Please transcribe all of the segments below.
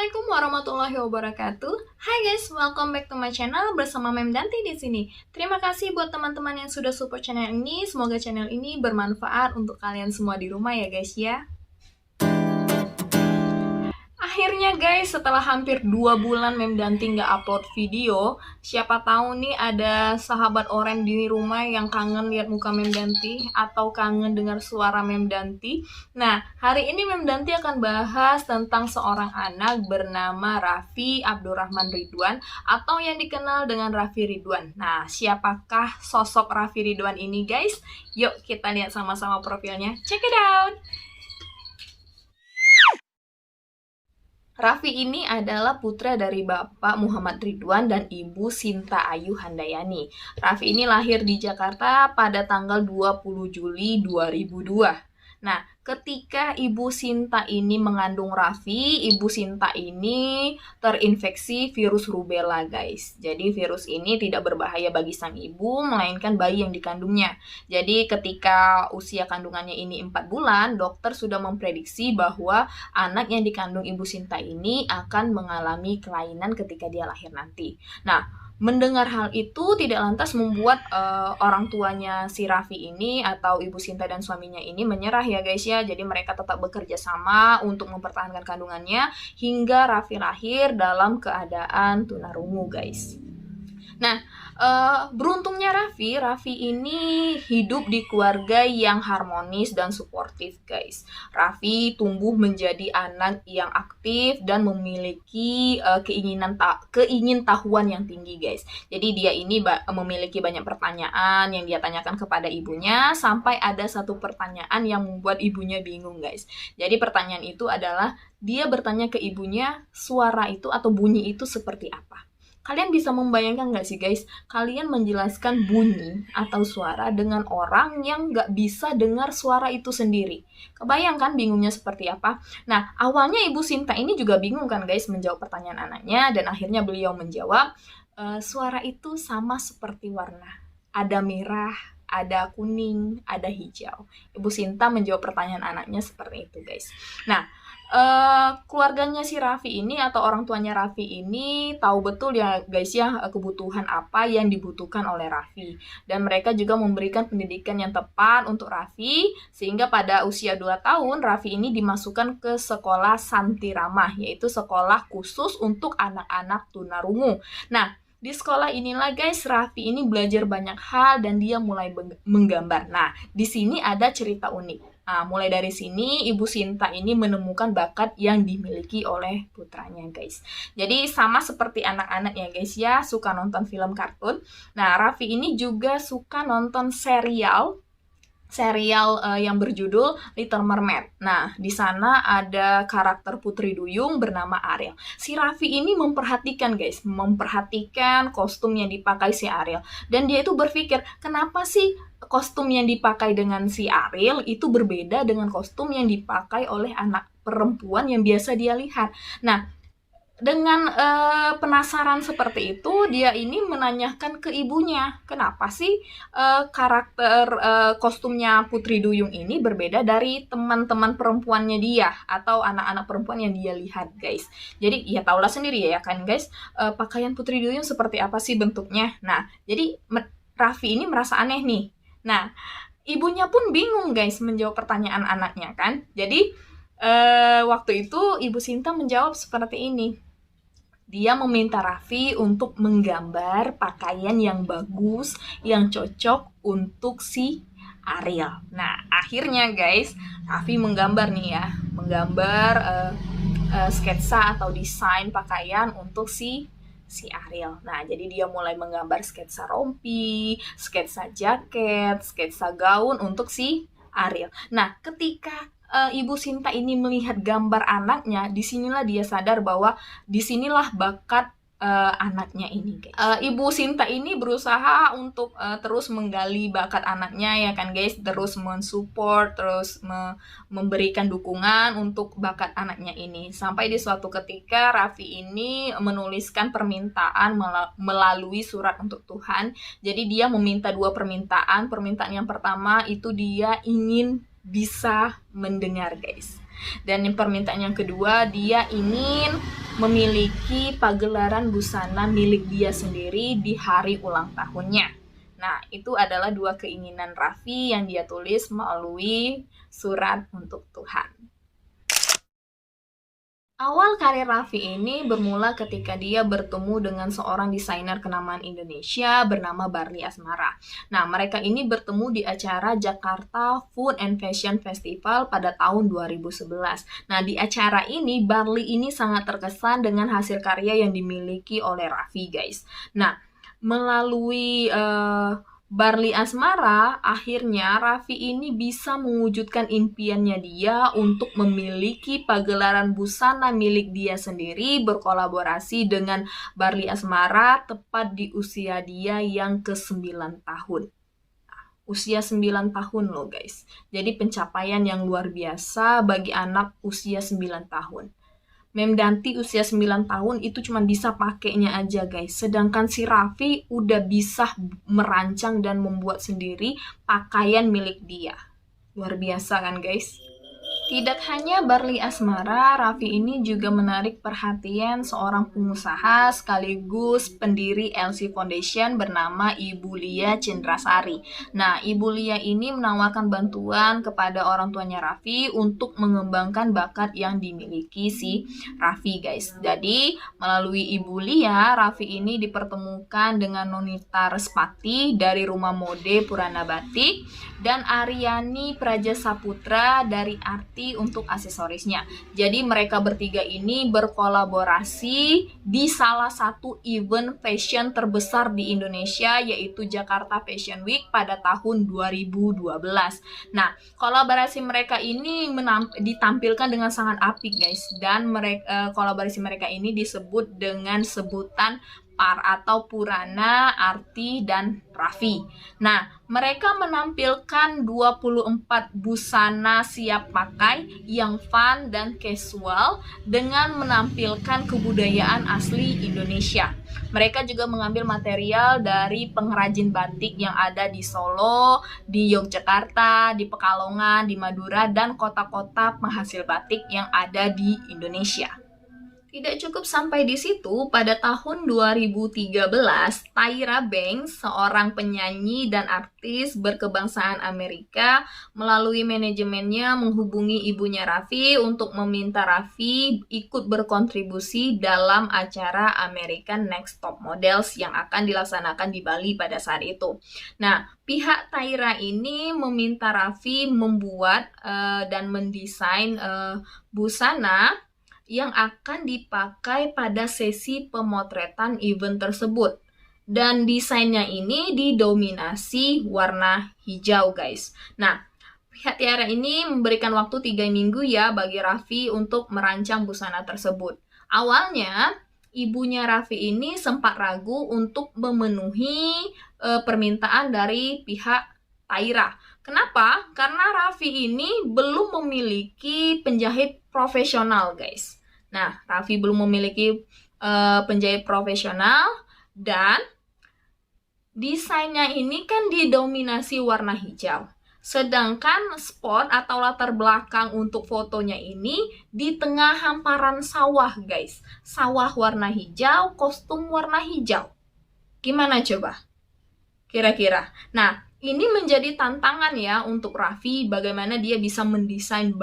Assalamualaikum warahmatullahi wabarakatuh. Hai guys, welcome back to my channel bersama Mem Danti di sini. Terima kasih buat teman-teman yang sudah support channel ini. Semoga channel ini bermanfaat untuk kalian semua di rumah ya guys ya. Akhirnya guys, setelah hampir 2 bulan Mem Danti nggak upload video, siapa tahu nih ada sahabat oren di rumah yang kangen lihat muka Mem Danti atau kangen dengar suara Mem Danti. Nah, hari ini Mem Danti akan bahas tentang seorang anak bernama Raffi Abdurrahman Ridwan atau yang dikenal dengan Raffi Ridwan. Nah, siapakah sosok Raffi Ridwan ini guys? Yuk kita lihat sama-sama profilnya. Check it out! Raffi ini adalah putra dari Bapak Muhammad Ridwan dan Ibu Sinta Ayu Handayani. Raffi ini lahir di Jakarta pada tanggal 20 Juli 2002. Nah, ketika Ibu Sinta ini mengandung Raffi, Ibu Sinta ini terinfeksi virus rubella, guys. Jadi virus ini tidak berbahaya bagi sang ibu, melainkan bayi yang dikandungnya. Jadi ketika usia kandungannya ini 4 bulan, dokter sudah memprediksi bahwa anak yang dikandung Ibu Sinta ini akan mengalami kelainan ketika dia lahir nanti. Nah, mendengar hal itu tidak lantas membuat orang tuanya si Raffi ini atau Ibu Sinta dan suaminya ini menyerah ya guys ya. Jadi mereka tetap bekerja sama untuk mempertahankan kandungannya hingga Raffi lahir dalam keadaan tunarungu guys. Nah, beruntungnya Raffi ini hidup di keluarga yang harmonis dan suportif guys. Raffi tumbuh menjadi anak yang aktif dan memiliki keingintahuan yang tinggi guys. Jadi dia ini memiliki banyak pertanyaan yang dia tanyakan kepada ibunya, sampai ada satu pertanyaan yang membuat ibunya bingung guys. Jadi pertanyaan itu adalah dia bertanya ke ibunya, suara itu atau bunyi itu seperti apa? Kalian bisa membayangkan nggak sih guys, kalian menjelaskan bunyi atau suara dengan orang yang nggak bisa dengar suara itu sendiri. Kebayangkan bingungnya seperti apa? Nah, awalnya Ibu Sinta ini juga bingung kan guys menjawab pertanyaan anaknya, dan akhirnya beliau menjawab, suara itu sama seperti warna. Ada merah, ada kuning, ada hijau. Ibu Sinta menjawab pertanyaan anaknya seperti itu guys. Nah, keluarganya si Raffi ini atau orang tuanya Raffi ini tahu betul ya guys ya kebutuhan apa yang dibutuhkan oleh Raffi, dan mereka juga memberikan pendidikan yang tepat untuk Raffi sehingga pada usia 2 tahun Raffi ini dimasukkan ke sekolah Santi Ramah, yaitu sekolah khusus untuk anak-anak tunarungu. Nah, di sekolah inilah guys Raffi ini belajar banyak hal dan dia mulai menggambar. Nah, di sini ada cerita unik. Nah, mulai dari sini Ibu Sinta ini menemukan bakat yang dimiliki oleh putranya guys. Jadi sama seperti anak-anak ya guys ya, suka nonton film kartun. Nah, Raffi ini juga suka nonton serial yang berjudul Little Mermaid. Nah, di sana ada karakter Putri Duyung bernama Ariel. Si Raffi ini memperhatikan kostum yang dipakai si Ariel. Dan dia itu berpikir, kenapa sih kostum yang dipakai dengan si Ariel itu berbeda dengan kostum yang dipakai oleh anak perempuan yang biasa dia lihat. Nah, dengan penasaran seperti itu, dia ini menanyakan ke ibunya, kenapa sih karakter kostumnya Putri Duyung ini berbeda dari teman-teman perempuannya dia atau anak-anak perempuan yang dia lihat guys. Jadi ya tahulah sendiri ya kan guys, pakaian Putri Duyung seperti apa sih bentuknya. Nah, jadi Raffi ini merasa aneh nih. Nah, ibunya pun bingung guys menjawab pertanyaan anaknya kan. Jadi waktu itu Ibu Sinta menjawab seperti ini. Dia meminta Raffi untuk menggambar pakaian yang bagus, yang cocok untuk si Ariel. Nah, akhirnya guys, Raffi menggambar nih ya, sketsa atau desain pakaian untuk si Ariel. Nah, jadi dia mulai menggambar sketsa rompi, sketsa jaket, sketsa gaun untuk si Ariel. Nah, ketika Ibu Sinta ini melihat gambar anaknya, disinilah dia sadar bahwa disinilah bakat anaknya ini guys. Ibu Sinta ini berusaha untuk terus menggali bakat anaknya ya kan guys, terus mensupport, terus memberikan dukungan untuk bakat anaknya ini, sampai di suatu ketika Raffi ini menuliskan permintaan melalui surat untuk Tuhan. Jadi dia meminta 2 permintaan. Permintaan yang pertama itu dia ingin bisa mendengar guys, dan permintaan yang kedua dia ingin memiliki pagelaran busana milik dia sendiri di hari ulang tahunnya. Nah, itu adalah 2 keinginan Raffi yang dia tulis melalui surat untuk Tuhan. Awal karir Raffi ini bermula ketika dia bertemu dengan seorang desainer kenamaan Indonesia bernama Barli Asmara. Nah, mereka ini bertemu di acara Jakarta Food and Fashion Festival pada tahun 2011. Nah, di acara ini Barli ini sangat terkesan dengan hasil karya yang dimiliki oleh Raffi, guys. Nah, melalui Barli Asmara, akhirnya Raffi ini bisa mewujudkan impiannya dia untuk memiliki pagelaran busana milik dia sendiri berkolaborasi dengan Barli Asmara tepat di usia dia yang ke-9 tahun. Usia 9 tahun loh guys. Jadi pencapaian yang luar biasa bagi anak usia 9 tahun. Memdanti usia 9 tahun itu cuma bisa pakainya aja guys. Sedangkan si Raffi udah bisa merancang dan membuat sendiri pakaian milik dia. Luar biasa kan guys? Tidak hanya Barli Asmara, Raffi ini juga menarik perhatian seorang pengusaha sekaligus pendiri LC Foundation bernama Ibu Lia Cindrasari. Nah, Ibu Lia ini menawarkan bantuan kepada orang tuanya Raffi untuk mengembangkan bakat yang dimiliki si Raffi, guys. Jadi, melalui Ibu Lia, Raffi ini dipertemukan dengan Nonita Respati dari Rumah Mode Purana Batik dan Aryani Praja Saputra dari Arti untuk aksesorisnya. Jadi mereka bertiga ini berkolaborasi di salah satu event fashion terbesar di Indonesia, yaitu Jakarta Fashion Week pada tahun 2012. Nah, kolaborasi mereka ini ditampilkan dengan sangat apik guys, dan kolaborasi mereka ini disebut dengan sebutan PAR atau Purana, Arti, dan Raffi. Nah, mereka menampilkan 24 busana siap pakai yang fun dan casual dengan menampilkan kebudayaan asli Indonesia. Mereka juga mengambil material dari pengrajin batik yang ada di Solo, di Yogyakarta, di Pekalongan, di Madura, dan kota-kota penghasil batik yang ada di Indonesia. Tidak cukup sampai di situ, pada tahun 2013, Tyra Banks, seorang penyanyi dan artis berkebangsaan Amerika, melalui manajemennya menghubungi ibunya Raffi untuk meminta Raffi ikut berkontribusi dalam acara American Next Top Models yang akan dilaksanakan di Bali pada saat itu. Nah, pihak Tyra ini meminta Raffi membuat dan mendesain busana yang akan dipakai pada sesi pemotretan event tersebut. Dan desainnya ini didominasi warna hijau guys. Nah, pihak Tyra ini memberikan waktu 3 minggu ya bagi Raffi untuk merancang busana tersebut. Awalnya, ibunya Raffi ini sempat ragu untuk memenuhi permintaan dari pihak Tyra. Kenapa? Karena Raffi ini belum memiliki penjahit profesional, guys. Nah, Raffi belum memiliki penjahit profesional dan desainnya ini kan didominasi warna hijau. Sedangkan spot atau latar belakang untuk fotonya ini di tengah hamparan sawah, guys. Sawah warna hijau, kostum warna hijau. Gimana coba? Kira-kira. Nah, ini menjadi tantangan ya untuk Raffi bagaimana dia bisa mendesain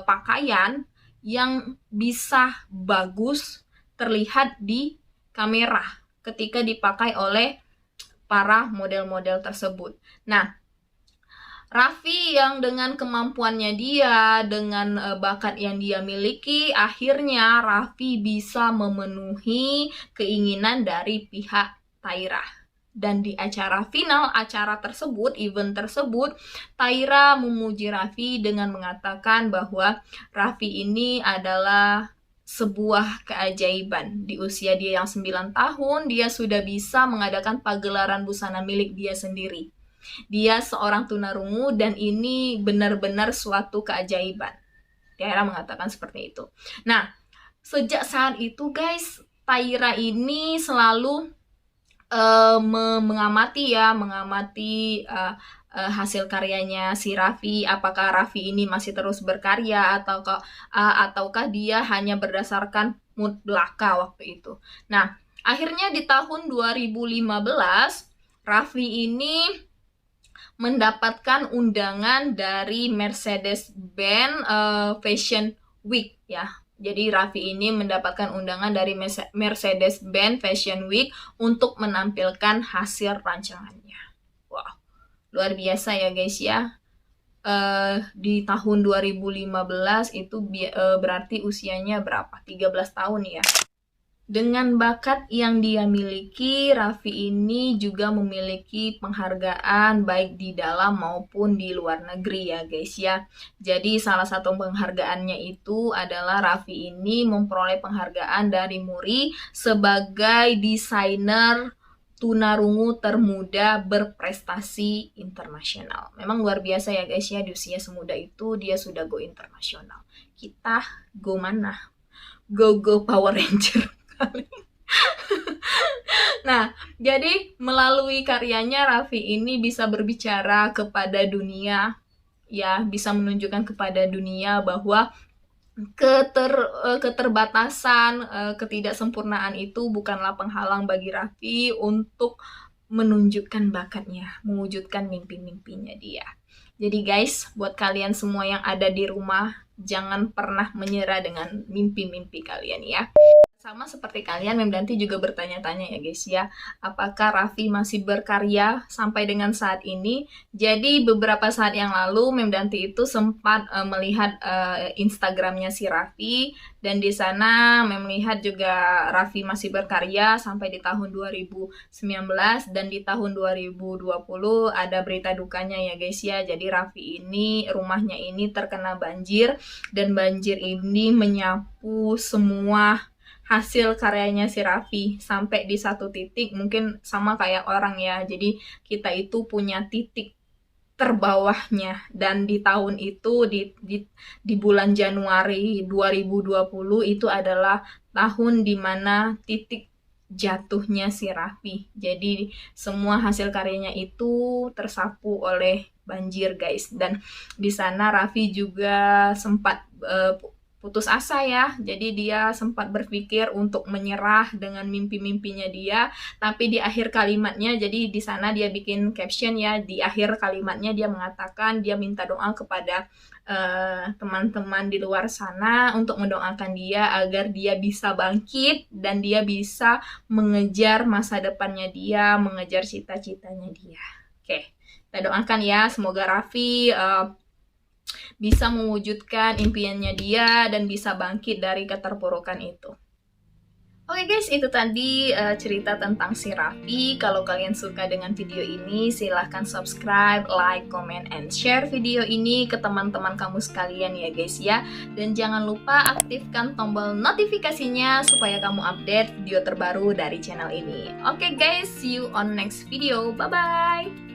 pakaian yang bisa bagus terlihat di kamera ketika dipakai oleh para model-model tersebut. Nah, Raffi yang dengan kemampuannya dia, dengan bakat yang dia miliki, akhirnya Raffi bisa memenuhi keinginan dari pihak Tyra. Dan di acara final acara tersebut, event tersebut, Tyra memuji Raffi dengan mengatakan bahwa Raffi ini adalah sebuah keajaiban. Di usia dia yang 9 tahun, dia sudah bisa mengadakan pagelaran busana milik dia sendiri. Dia seorang tunarungu dan ini benar-benar suatu keajaiban. Tyra mengatakan seperti itu. Nah, sejak saat itu guys, Tyra ini selalu mengamati hasil karyanya si Raffi, apakah Raffi ini masih terus berkarya ataukah dia hanya berdasarkan mood belaka waktu itu. Nah, akhirnya di tahun 2015 Raffi ini mendapatkan undangan dari Mercedes-Benz Fashion Week ya. Jadi Raffi ini mendapatkan undangan dari Mercedes-Benz Fashion Week untuk menampilkan hasil rancangannya. Wow, luar biasa ya guys ya. Di tahun 2015 itu berarti usianya berapa? 13 tahun ya. Dengan bakat yang dia miliki, Raffi ini juga memiliki penghargaan baik di dalam maupun di luar negeri ya guys ya. Jadi salah satu penghargaannya itu adalah Raffi ini memperoleh penghargaan dari Muri sebagai desainer tunarungu termuda berprestasi internasional. Memang luar biasa ya guys ya, di usia semuda itu dia sudah go internasional. Kita go mana? Go Power Ranger. Nah, jadi melalui karyanya Raffi ini bisa berbicara kepada dunia, ya, bisa menunjukkan kepada dunia bahwa keterbatasan, ketidaksempurnaan itu bukanlah penghalang bagi Raffi untuk menunjukkan bakatnya, mewujudkan mimpi-mimpinya dia. Jadi guys, buat kalian semua yang ada di rumah, jangan pernah menyerah dengan mimpi-mimpi kalian ya. Sama seperti kalian, Memdanti juga bertanya-tanya ya guys ya, apakah Raffi masih berkarya sampai dengan saat ini? Jadi beberapa saat yang lalu Memdanti itu sempat melihat Instagramnya si Raffi, dan di sana melihat juga Raffi masih berkarya sampai di tahun 2019, dan di tahun 2020 ada berita dukanya ya guys ya. Jadi Raffi ini, rumahnya ini terkena banjir, dan banjir ini menyapu semua hasil karyanya si Raffi sampai di satu titik, mungkin sama kayak orang ya, jadi kita itu punya titik terbawahnya, dan di tahun itu di bulan Januari 2020 itu adalah tahun dimana titik jatuhnya si Raffi. Jadi semua hasil karyanya itu tersapu oleh banjir guys, dan di sana Raffi juga sempat putus asa ya. Jadi dia sempat berpikir untuk menyerah dengan mimpi-mimpinya dia, tapi di akhir kalimatnya, jadi di sana dia bikin caption ya, di akhir kalimatnya dia mengatakan dia minta doa kepada teman-teman di luar sana untuk mendoakan dia agar dia bisa bangkit dan dia bisa mengejar masa depannya dia, mengejar cita-citanya dia. Oke, kita doakan ya, semoga Raffi bisa mewujudkan impiannya dia dan bisa bangkit dari keterpurukan itu. Oke guys, itu tadi cerita tentang si Raffi. Kalau kalian suka dengan video ini, silahkan subscribe, like, comment, and share video ini ke teman-teman kamu sekalian ya guys ya. Dan jangan lupa aktifkan tombol notifikasinya supaya kamu update video terbaru dari channel ini. Oke guys, see you on next video. Bye-bye!